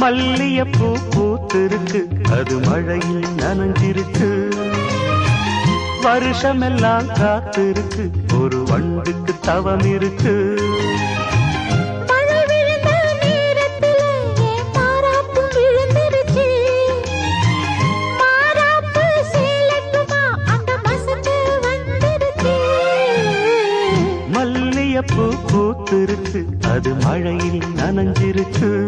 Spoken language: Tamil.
மல்லியப்பூ பூத்திருக்கு, அது மழையில் நனைஞ்சிருக்கு. வருஷமெல்லாம் காத்திருக்கு, ஒரு வண்டுக்கு தவம் இருக்கு. மல்லியப்பூ பூத்திருக்கு, அது மழையில் நனைஞ்சிருக்கு.